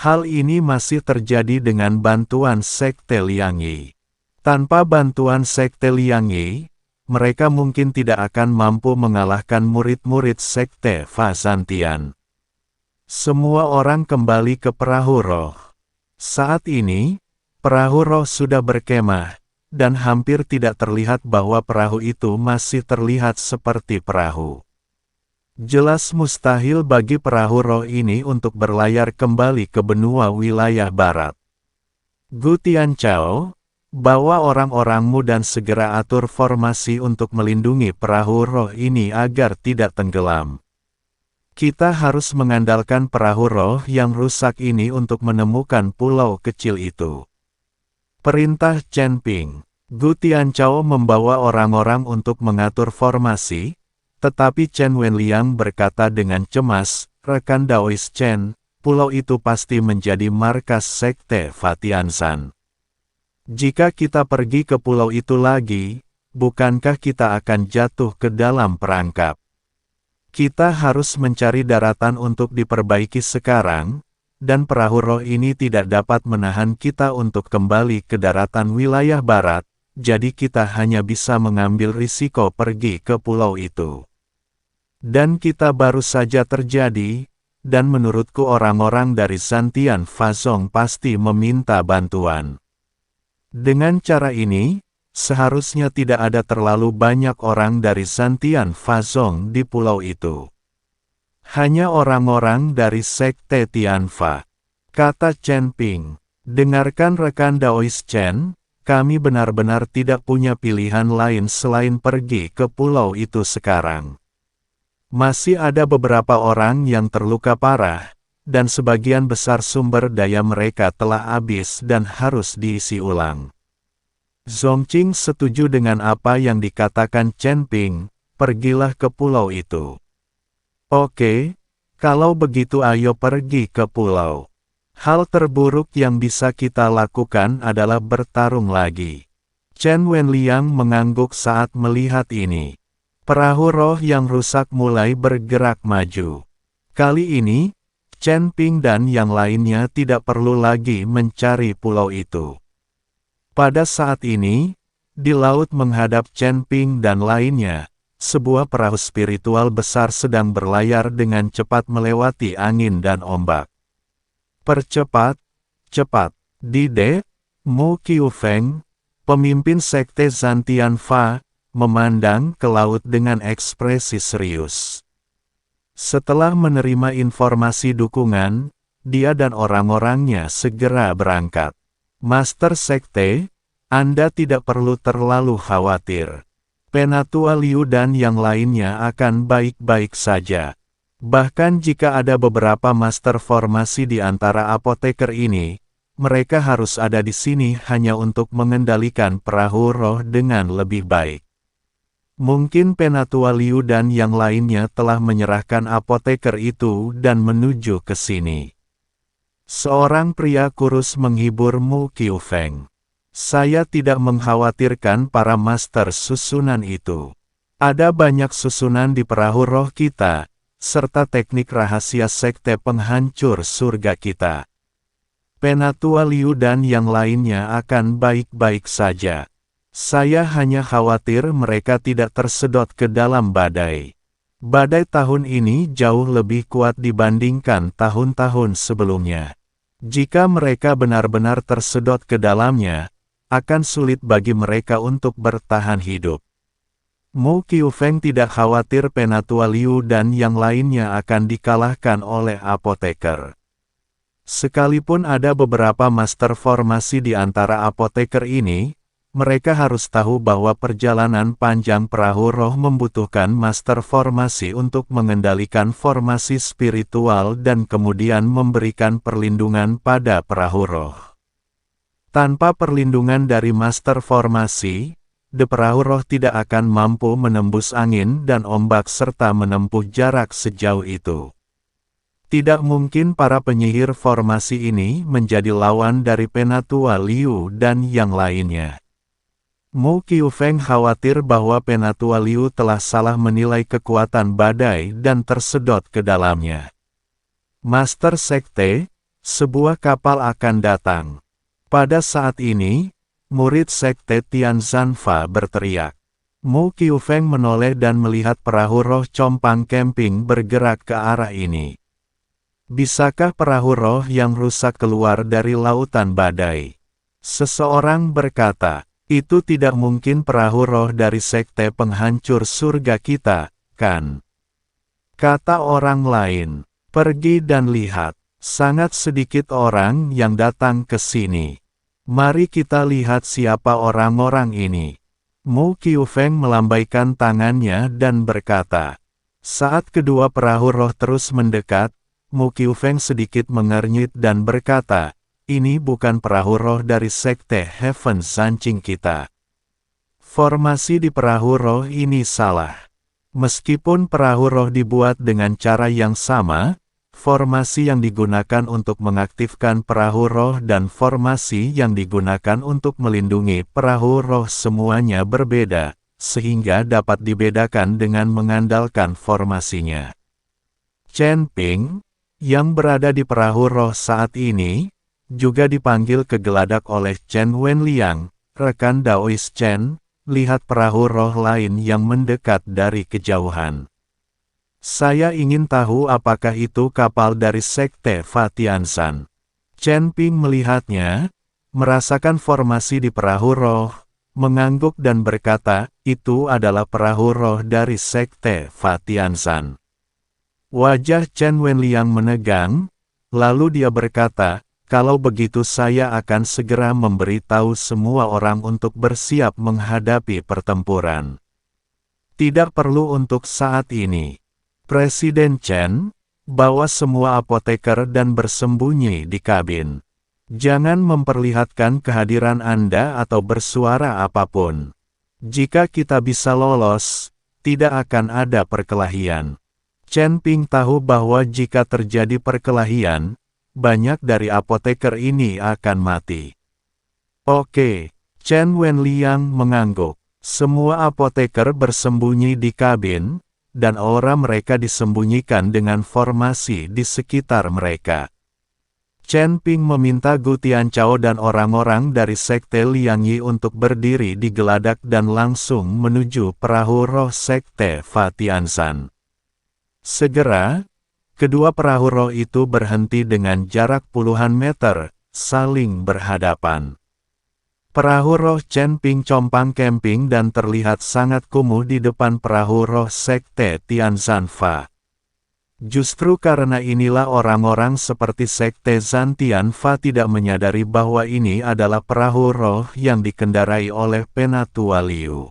Hal ini masih terjadi dengan bantuan Sekte Liangyi. Tanpa bantuan Sekte Liangyi, mereka mungkin tidak akan mampu mengalahkan murid-murid Sekte Fazantian. Semua orang kembali ke perahu roh. Saat ini, perahu roh sudah berkemah, dan hampir tidak terlihat bahwa perahu itu masih terlihat seperti perahu. Jelas mustahil bagi perahu roh ini untuk berlayar kembali ke benua wilayah barat. Gu Tianchao, bawa orang-orangmu dan segera atur formasi untuk melindungi perahu roh ini agar tidak tenggelam. Kita harus mengandalkan perahu roh yang rusak ini untuk menemukan pulau kecil itu. Perintah Chen Ping. Gu Tianchao membawa orang-orang untuk mengatur formasi, tetapi Chen Wenliang berkata dengan cemas, "Rekan Daois Chen, pulau itu pasti menjadi markas Sekte Fatiansan. Jika kita pergi ke pulau itu lagi, bukankah kita akan jatuh ke dalam perangkap? Kita harus mencari daratan untuk diperbaiki sekarang, dan perahu roh ini tidak dapat menahan kita untuk kembali ke daratan wilayah barat, jadi kita hanya bisa mengambil risiko pergi ke pulau itu. Dan kita baru saja terjadi, dan menurutku orang-orang dari Zantian Fazong pasti meminta bantuan. Dengan cara ini, seharusnya tidak ada terlalu banyak orang dari Zantian Fazong di pulau itu. Hanya orang-orang dari Sekte Tianfa," kata Chen Ping. "Dengarkan rekan Daois Chen, kami benar-benar tidak punya pilihan lain selain pergi ke pulau itu sekarang. Masih ada beberapa orang yang terluka parah, dan sebagian besar sumber daya mereka telah habis dan harus diisi ulang." Zongqing setuju dengan apa yang dikatakan Chen Ping, "Pergilah ke pulau itu." "Oke, kalau begitu ayo pergi ke pulau. Hal terburuk yang bisa kita lakukan adalah bertarung lagi." Chen Wenliang mengangguk saat melihat ini. Perahu roh yang rusak mulai bergerak maju. Kali ini, Chen Ping dan yang lainnya tidak perlu lagi mencari pulau itu. Pada saat ini, di laut menghadap Chen Ping dan lainnya, sebuah perahu spiritual besar sedang berlayar dengan cepat melewati angin dan ombak. "Percepat, cepat." Dide, Mu Qiufeng, pemimpin Sekte Zantian Fa, memandang ke laut dengan ekspresi serius. Setelah menerima informasi dukungan, dia dan orang-orangnya segera berangkat. "Master Sekte, Anda tidak perlu terlalu khawatir. Penatua Liu dan yang lainnya akan baik-baik saja. Bahkan jika ada beberapa master formasi di antara apoteker ini, mereka harus ada di sini hanya untuk mengendalikan perahu roh dengan lebih baik. Mungkin Penatua Liu dan yang lainnya telah menyerahkan apoteker itu dan menuju ke sini." Seorang pria kurus menghibur Mu Qiufeng. "Saya tidak mengkhawatirkan para master susunan itu. Ada banyak susunan di perahu roh kita, serta teknik rahasia sekte penghancur surga kita. Penatua Liu dan yang lainnya akan baik-baik saja. Saya hanya khawatir mereka tidak tersedot ke dalam badai. Badai tahun ini jauh lebih kuat dibandingkan tahun-tahun sebelumnya. Jika mereka benar-benar tersedot ke dalamnya, akan sulit bagi mereka untuk bertahan hidup." Mu Qiufeng tidak khawatir Penatua Liu dan yang lainnya akan dikalahkan oleh apoteker. Sekalipun ada beberapa master formasi di antara apoteker ini, mereka harus tahu bahwa perjalanan panjang perahu roh membutuhkan master formasi untuk mengendalikan formasi spiritual dan kemudian memberikan perlindungan pada perahu roh. Tanpa perlindungan dari master formasi, perahu roh tidak akan mampu menembus angin dan ombak serta menempuh jarak sejauh itu. Tidak mungkin para penyihir formasi ini menjadi lawan dari Penatua Liu dan yang lainnya. Mu Qiufeng khawatir bahwa Penatua Liu telah salah menilai kekuatan badai dan tersedot ke dalamnya. "Master Sekte, sebuah kapal akan datang. Pada saat ini, murid sekte Tianzanfa berteriak. Mu Qiufeng menoleh dan melihat perahu roh compang camping bergerak ke arah ini. Bisakah perahu roh yang rusak keluar dari lautan badai? Seseorang berkata, itu tidak mungkin perahu roh dari sekte penghancur surga kita, kan? Kata orang lain, pergi dan lihat, sangat sedikit orang yang datang ke sini. Mari kita lihat siapa orang-orang ini. Mu Qiufeng melambaikan tangannya dan berkata. Saat kedua perahu roh terus mendekat, Mu Qiufeng sedikit mengernyit dan berkata, ini bukan perahu roh dari sekte Heaven Zanqing kita. Formasi di perahu roh ini salah. Meskipun perahu roh dibuat dengan cara yang sama, formasi yang digunakan untuk mengaktifkan perahu roh dan formasi yang digunakan untuk melindungi perahu roh semuanya berbeda, sehingga dapat dibedakan dengan mengandalkan formasinya. Chen Ping, yang berada di perahu roh saat ini, juga dipanggil ke geladak oleh Chen Wenliang, rekan Daois Chen, lihat perahu roh lain yang mendekat dari kejauhan. Saya ingin tahu apakah itu kapal dari sekte Fa Tianzan. Chen Ping melihatnya, merasakan formasi di perahu roh, mengangguk dan berkata, itu adalah perahu roh dari sekte Fa Tianzan. Wajah Chen Wenliang menegang, lalu dia berkata, kalau begitu saya akan segera memberitahu semua orang untuk bersiap menghadapi pertempuran. Tidak perlu untuk saat ini. Presiden Chen, bawa semua apoteker dan bersembunyi di kabin. Jangan memperlihatkan kehadiran Anda atau bersuara apapun. Jika kita bisa lolos, tidak akan ada perkelahian. Chen Ping tahu bahwa jika terjadi perkelahian, banyak dari apoteker ini akan mati. Oke, Chen Wenliang mengangguk. Semua apoteker bersembunyi di kabin, dan aura mereka disembunyikan dengan formasi di sekitar mereka. Chen Ping meminta Gu Tianchao dan orang-orang dari sekte Liang Yi untuk berdiri di geladak dan langsung menuju perahu roh sekte Fa Tianzan. Segera, kedua perahu roh itu berhenti dengan jarak puluhan meter, saling berhadapan. Perahu roh Chen Ping compang camping dan terlihat sangat kumuh di depan perahu roh sekte Tianzanfa. Justru karena inilah orang-orang seperti sekte Zantianfa tidak menyadari bahwa ini adalah perahu roh yang dikendarai oleh Penatua Liu.